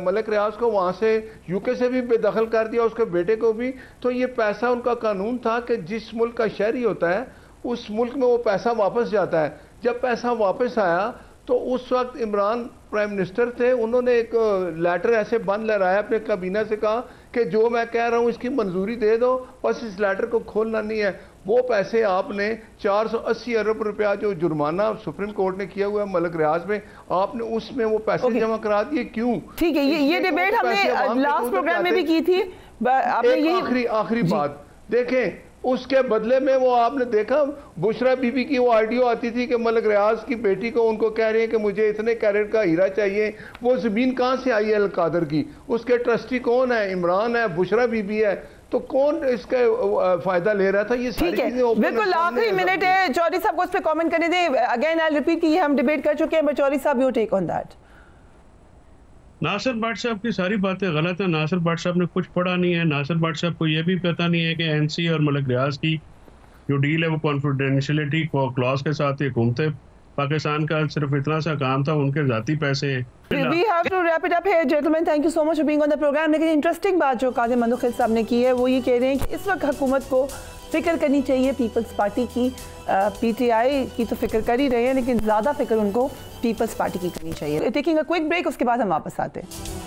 मलिक रियाज को वहाँ से यूके से भी बेदखल कर दिया, उसके बेटे को भी, तो ये पैसा उनका कानून था कि जिस मुल्क का शहरी होता है उस मुल्क में वो पैसा वापस जाता है। जब पैसा वापस आया तो उस वक्त इमरान प्राइम मिनिस्टर थे, उन्होंने एक लेटर ऐसे बंद लहराया अपने काबीना से, कहा कि जो मैं कह रहा हूँ इसकी मंजूरी दे दो, बस इस लेटर को खोलना नहीं है। वो पैसे आपने 480 अरब रुपया जो जुर्माना सुप्रीम कोर्ट ने किया हुआ है मलिक रियाज में, आपने उसमें वो पैसे जमा करा दिए, क्यों? ठीक है, ये डिबेट हमने लास्ट प्रोग्राम में भी की थी। आपने आखिरी बात देखें, उसके बदले में वो आपने देखा बुशरा बीबी की वो ऑडियो आती थी कि मलिक रियाज की बेटी को उनको कह रही है कि मुझे इतने कैरेट का हीरा चाहिए। वो जमीन कहाँ से आई है अल कादर की? उसके ट्रस्टी कौन है? इमरान है, बुशरा बीबी है, तो कौन इसका फायदा ले रहा था? ये सारी चीजें बिल्कुल आखिरी मिनट है, चौधरी साहब को उस पर कमेंट करने दें। अगेन आई रिपीट कि हम डिबेट कर चुके हैं, but Chaudhry sahab you take on that. Nasir Bhatt sahab की सारी बातें गलत है। नासिर भट्ट साहब ने कुछ पढ़ा नहीं है। नासिर भट्ट साहब को यह भी पता नहीं है कि एनसी और मलिक रियाज की जो डील है वो कॉन्फिडेंशियलिटी क्लॉज के साथ ये घूमते पाकिस्तान का सिर्फ इतना सा काम था, उनके जाती पैसे। We have to wrap it up here, gentlemen. Thank you so much for being on the program. लेकिन इंटरेस्टिंग बात जो काज़ी मंदुखिल साहब ने की है वो ये कह रहे हैं कि इस वक्त हुकूमत को फिक्र करनी चाहिए पीपल्स पार्टी की। पीटीआई की तो फिक्र कर ही रहे हैं, लेकिन ज़्यादा फिक्र उनको पीपल्स पार्टी की करनी चाहिए। टेकिंग अ क्विक ब्रेक, उसके बाद हम वापस आते हैं।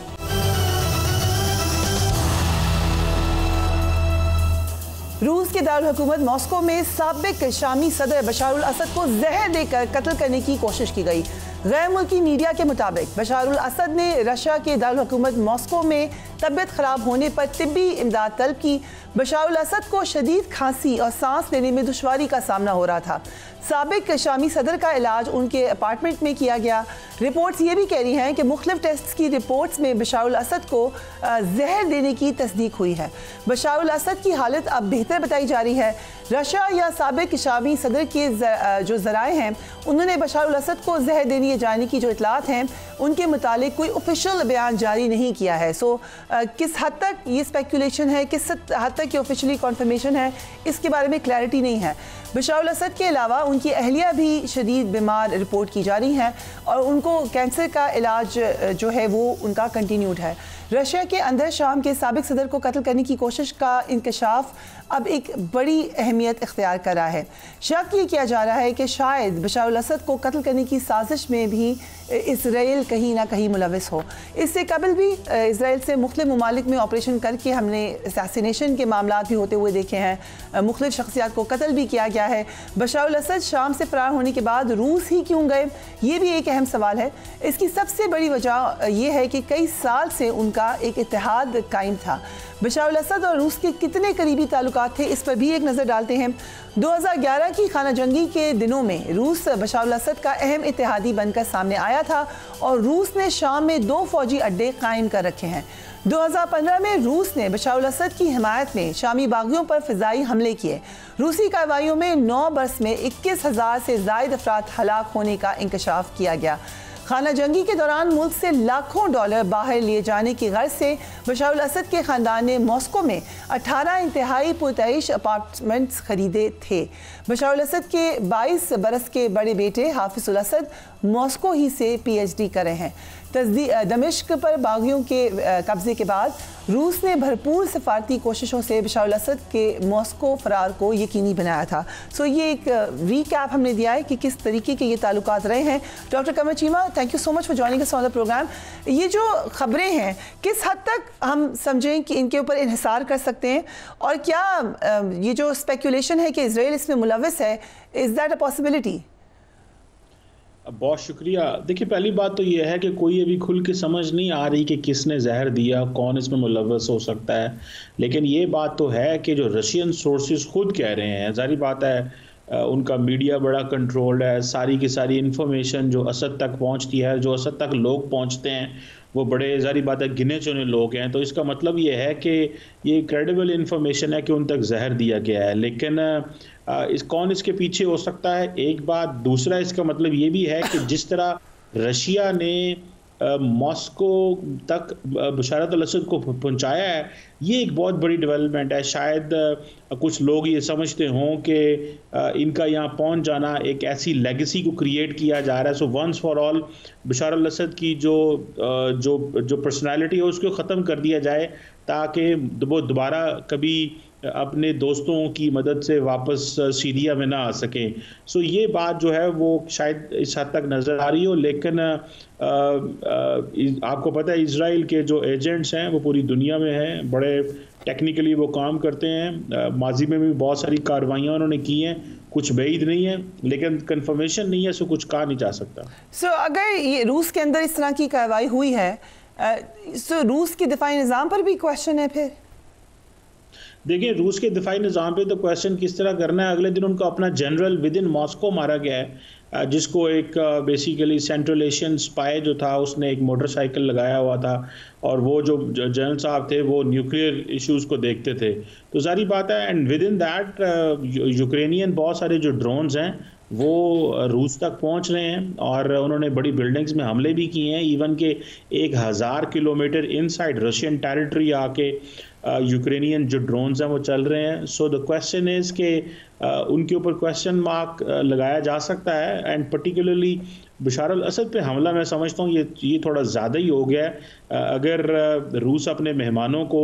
रूस के दारुल हुकूमत मॉस्को में साबिक शामी सदर बशारुल असद को जहर देकर कत्ल करने की कोशिश की गई। गैर मुल्की मीडिया के मुताबिक बशारुल असद ने रशिया के दारुल हुकूमत मॉस्को में तबीयत खराब होने पर तिब्बी इमदाद तलब की। बशारुल असद को शदीद खांसी और सांस लेने में दुश्वारी का सामना हो रहा था। साबिक शामी सदर का इलाज उनके अपार्टमेंट में किया गया। रिपोर्ट्स ये भी कह रही हैं कि मुख्तलिफ टेस्ट की रिपोर्ट्स में बशारुल असद को जहर देने की तस्दीक हुई है। बशारुल असद की हालत अब बेहतर बताई जा रही है। रशिया या साबिक शामी सदर के जो ज़राए हैं उन्होंने बशारुल असद को जहर देने जाने की जो इतलात हैं उनके मुतालिक कोई ऑफिशियल बयान जारी नहीं किया है। सो किस हद तक ये स्पेकुलेशन है, किस हद तक ये ऑफिशियली कॉन्फर्मेशन है, इसके बारे में क्लैरिटी नहीं है। बशारुल असद के अलावा उनकी अहलिया भी शदीद बीमार रिपोर्ट की जा रही हैं और उनको कैंसर का इलाज जो है वो उनका कंटिन्यूड है। रशिया के अंदर शाम के साबिक सदर को कत्ल करने की कोशिश का इंकशाफ अब एक बड़ी अहमियत इख्तियार कर रहा है। शक ये किया जा रहा है कि शायद बशारुल असद को कत्ल करने की साजिश में भी इसराइल कहीं ना कहीं मुलविस हो। इससे कबल भी इसराइल से मुख्तलिफ ममालिक में ऑपरेशन करके हमने असैसिनेशन के मामला भी होते हुए देखे हैं, मुख्तलिफ शख्सियात को कत्ल भी किया गया है। बशारुल असद शाम से फरार होने के बाद रूस ही क्यों गए, ये भी एक अहम सवाल है। इसकी सबसे बड़ी वजह यह है कि कई साल से उनका एक इत्तेहाद कायम था। बशारुल असद और रूस के कितने करीबी ताल्लुकात थे, इस पर भी एक नज़र डालते हैं। 2011 की खाना जंगी के दिनों में रूस बशारुल असद का अहम इत्तेहादी बनकर सामने आया था और रूस ने शाम में 2 फौजी अड्डे कायम कर रखे हैं। 2015 में रूस ने बशारुल असद की हिमायत में शामी बागियों पर फ़िज़ाई हमले किए। रूसी कार्रवाइयों में 9 बरस में 21,000 से ज़ायद अफराद हलाक होने का इंकशाफ किया गया। खाना जंगी के दौरान मुल्क से लाखों डॉलर बाहर लिए जाने की गर्ज से बशारुल असद के ख़ानदान ने मॉस्को में 18 इंतहाई पुरतईश अपार्टमेंट्स खरीदे थे। बशारुल असद के 22 बरस के बड़े बेटे हाफिजुल असद मॉस्को ही से PhD कर रहे हैं। दमिश्क पर बागियों के कब्जे के बाद रूस ने भरपूर सफारती कोशिशों से बशारुल असद के मॉस्को फरार को यकीनी बनाया था। सो ये एक रीकैप हमने दिया है कि किस तरीके के ये ताल्लुकात रहे हैं। Doctor Qamar Cheema, thank you so much for joining us on the programme. ये जो खबरें हैं किस हद तक हम समझें कि इनके ऊपर इन्हिसार कर सकते हैं, और क्या ये जो स्पेकुलेशन है कि इजराइल इसमें मुलविस है, इज़ दैट अ पॉसिबिलिटी? बहुत शुक्रिया। देखिए, पहली बात तो ये है कि कोई अभी खुल के समझ नहीं आ रही कि किसने जहर दिया, कौन इसमें मुलव्वस हो सकता है। लेकिन ये बात तो है कि जो रशियन सोर्सेज खुद कह रहे हैं, जाहिर बात है उनका मीडिया बड़ा कंट्रोल्ड है, सारी की सारी इन्फॉर्मेशन जो असद तक पहुंचती है, जो असद तक लोग पहुंचते हैं वो बड़े जारी बात है गिने चुने लोग हैं। तो इसका मतलब ये है कि ये क्रेडिबल इन्फॉर्मेशन है कि उन तक जहर दिया गया है। लेकिन कौन इसके पीछे हो सकता है, एक बात। दूसरा, इसका मतलब ये भी है कि जिस तरह रशिया ने मॉस्को तक बशारत अल-असद को पहुंचाया है, ये एक बहुत बड़ी डेवलपमेंट है। शायद कुछ लोग ये समझते हों कि इनका यहाँ पहुंच जाना एक ऐसी लेगेसी को क्रिएट किया जा रहा है। So once for all Bashar al Assad की जो पर्सनालिटी है उसको ख़त्म कर दिया जाए, ताकि वो दोबारा कभी अपने दोस्तों की मदद से वापस सीरिया में ना आ सकें। सो ये बात जो है वो शायद इस हद तक नज़र आ रही हो। लेकिन आपको पता है इजराइल के जो एजेंट्स हैं वो पूरी दुनिया में हैं, बड़े टेक्निकली वो काम करते हैं। माजी में भी बहुत सारी कार्रवाइयाँ उन्होंने की हैं, कुछ बैद नहीं है, लेकिन कंफर्मेशन नहीं है, सो कुछ कहा नहीं जा सकता। सो अगर ये रूस के अंदर इस तरह की कार्रवाई हुई है, सो रूस के दिफाई निज़ाम पर भी क्वेश्चन है। फिर देखिए, रूस के दिफाई निज़ाम पे तो क्वेश्चन किस तरह करना है। अगले दिन उनका अपना जनरल विद इन मॉस्को मारा गया है, जिसको एक बेसिकली सेंट्रल एशियन स्पाई जो था उसने एक मोटरसाइकिल लगाया हुआ था, और वो जो जनरल साहब थे वो न्यूक्लियर इश्यूज़ को देखते थे। तो सारी बात है। And with in that Ukrainian बहुत सारे जो ड्रोन्स हैं वो रूस तक पहुंच रहे हैं और उन्होंने बड़ी बिल्डिंग्स में हमले भी किए हैं, इवन के 1000 किलोमीटर इनसाइड रशियन टेरिटरी आके यूक्रेनियन जो ड्रोन्स हैं वो चल रहे हैं। सो द क्वेश्चन इज़ कि उनके ऊपर क्वेश्चन मार्क लगाया जा सकता है, एंड पर्टिकुलरली बशार अल असद पे हमला मैं समझता हूँ ये थोड़ा ज़्यादा ही हो गया है। अगर रूस अपने मेहमानों को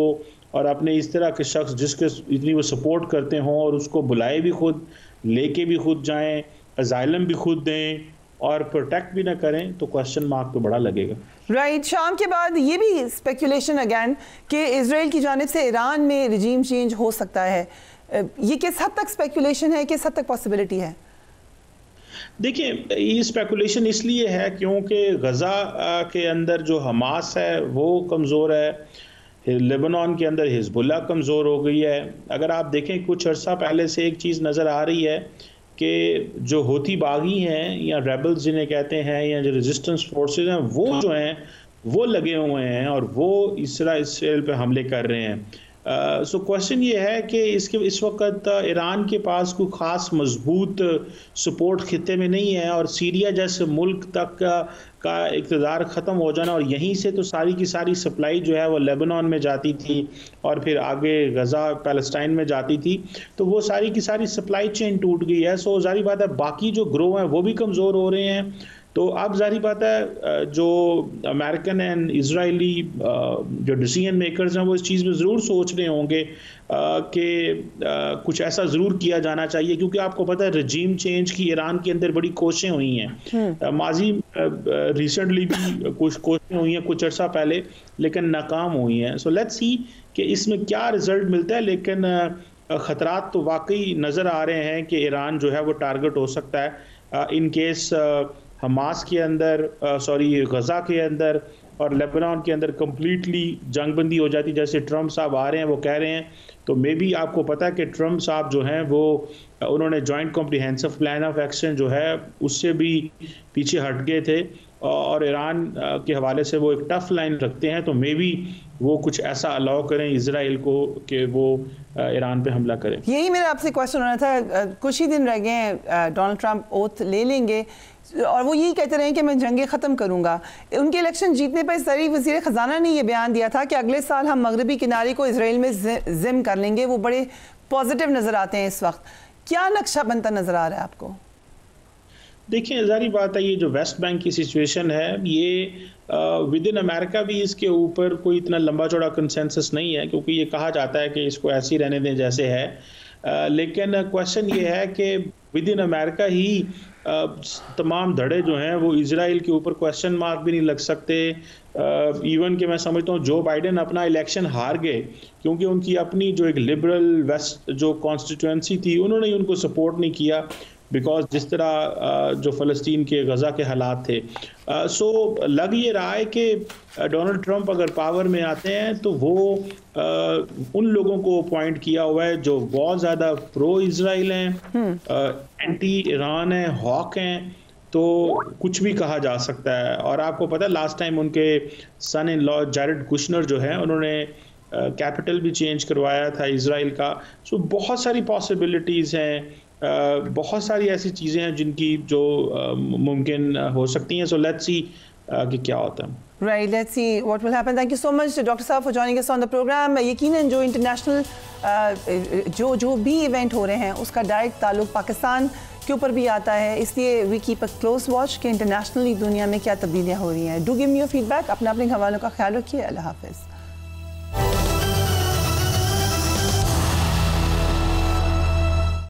और अपने इस तरह के शख्स जिसके इतनी वो सपोर्ट करते हों और उसको बुलाए भी खुद, लेके भी खुद जाएं, अजाइलम भी खुद दें और प्रोटेक्ट भी ना करें, तो क्वेश्चन मार्क तो बड़ा लगेगा। राइट। शाम के बाद ये भी स्पेकुलेशन अगैन कि इजराइल की जानिब से ईरान में रिजीम चेंज हो सकता है, ये किस हद तक स्पेकुलेशन है, किस हद तक पॉसिबिलिटी है? देखिए, ये स्पेकुलेशन इसलिए है क्योंकि गज़ा के अंदर जो हमास है वो कमज़ोर है, लेबनान के अंदर हिजबुल्लाह कमज़ोर हो गई है। अगर आप देखें कुछ अर्सा पहले से एक चीज़ नज़र आ रही है कि जो होती बागी हैं या रेबल्स जिन्हें कहते हैं या जो रेजिस्टेंस फोर्सेस हैं वो जो हैं वो लगे हुए हैं और वो इसराइल पे हमले कर रहे हैं। सो क्वेश्चन ये है कि इस वक्त ईरान के पास कोई ख़ास मजबूत सपोर्ट खित्ते में नहीं है और सीरिया जैसे मुल्क तक का इक़्तिदार ख़त्म हो जाना और यहीं से तो सारी की सारी सप्लाई जो है वो लेबनान में जाती थी और फिर आगे गज़ा पैलेस्टाइन में जाती थी, तो वो सारी की सारी सप्लाई चेन टूट गई है। सो जारी बात है बाकी जो ग्रोह हैं वो भी कमज़ोर हो रहे हैं। तो अब जारी बात है जो अमेरिकन एंड इजरायली जो डिसीजन मेकर्स हैं वो इस चीज़ में ज़रूर सोच रहे होंगे कि कुछ ऐसा ज़रूर किया जाना चाहिए, क्योंकि आपको पता है रजीम चेंज की ईरान के अंदर बड़ी कोशिशें हुई हैं। माजी रिसेंटली भी कुछ कोशिशें हुई हैं कुछ अर्सा पहले, लेकिन नाकाम हुई हैं। सो लेट्स सी कि इसमें क्या रिजल्ट मिलता है, लेकिन ख़तरात तो वाकई नज़र आ रहे हैं कि ईरान जो है वो टारगेट हो सकता है इन केस हमास के अंदर गज़ा के अंदर और लेबनान के अंदर कम्प्लीटली जंगबंदी हो जाती, जैसे ट्रम्प साहब आ रहे हैं वो कह रहे हैं। तो मे बी आपको पता है कि ट्रम्प साहब जो हैं वो उन्होंने joint comprehensive plan of action जो है उससे भी पीछे हट गए थे और ईरान के हवाले से वो एक टफ लाइन रखते हैं। तो मे बी वो कुछ ऐसा अलाउ करें इजराइल को कि वो ईरान पे हमला करें। यही मेरा आपसे क्वेश्चन होना था। कुछ ही दिन रह गए हैं, डोनाल्ड ट्रंप ओथ ले लेंगे और वो यही कहते रहे कि मैं जंगें ख़त्म करूंगा। उनके इलेक्शन जीतने पर ज़रूरी वज़ीर ख़जाना ने यह बयान दिया था कि अगले साल हम मगरबी किनारे को इसराइल में ज़िम कर लेंगे। वो बड़े पॉजिटिव नज़र आते हैं इस वक्त। क्या नक्शा बनता नज़र आ रहा है आपको? देखिए, ज़ाहिर बात है ये जो वेस्ट बैंक की सिचुएशन है ये विद इन अमेरिका भी इसके ऊपर कोई इतना लंबा चौड़ा कंसेंसस नहीं है, क्योंकि ये कहा जाता है कि इसको ऐसे ही रहने दें जैसे है। लेकिन क्वेश्चन ये है कि विद इन अमेरिका ही तमाम धड़े जो हैं वो इजराइल के ऊपर क्वेश्चन मार्क भी नहीं लग सकते। इवन कि मैं समझता हूँ जो बाइडेन अपना इलेक्शन हार गए क्योंकि उनकी अपनी जो एक लिबरल वेस्ट जो कॉन्स्टिट्यूंसी थी उन्होंने उनको सपोर्ट नहीं किया, बिकॉज जिस तरह जो फ़लस्तीन के गज़ा के हालात थे। सो लग ये रहा है कि डोनाल्ड ट्रंप अगर पावर में आते हैं तो वो उन लोगों को अपॉइंट किया हुआ है जो बहुत ज़्यादा प्रो इजराइल हैं, एंटी ईरान हैं, हॉक हैं, तो कुछ भी कहा जा सकता है। और आपको पता है लास्ट टाइम उनके सन इन लॉ जैरेड कुशनर जो है उन्होंने कैपिटल भी चेंज करवाया था इजराइल का। सो बहुत सारी पॉसिबिलिटीज़ हैं, बहुत सारी ऐसी चीज़ें हैं जिनकी जो मुमकिन हो सकती हैं। सो लेट्स सी कि क्या होता है। Right, let's see what will happen. Thank you so much, Dr. Saab, for joining us on the program. यकीनन जो इंटरनेशनल जो भी इवेंट हो रहे हैं उसका डायरेक्ट ताल्लुक पाकिस्तान के ऊपर भी आता है, इसलिए we keep a close watch कि इंटरनेशनली दुनिया में क्या तब्दीलियाँ हो रही हैं। Do give me your feedback. अपने हवालों का ख्याल रखिए। अल्लाह हाफिज़।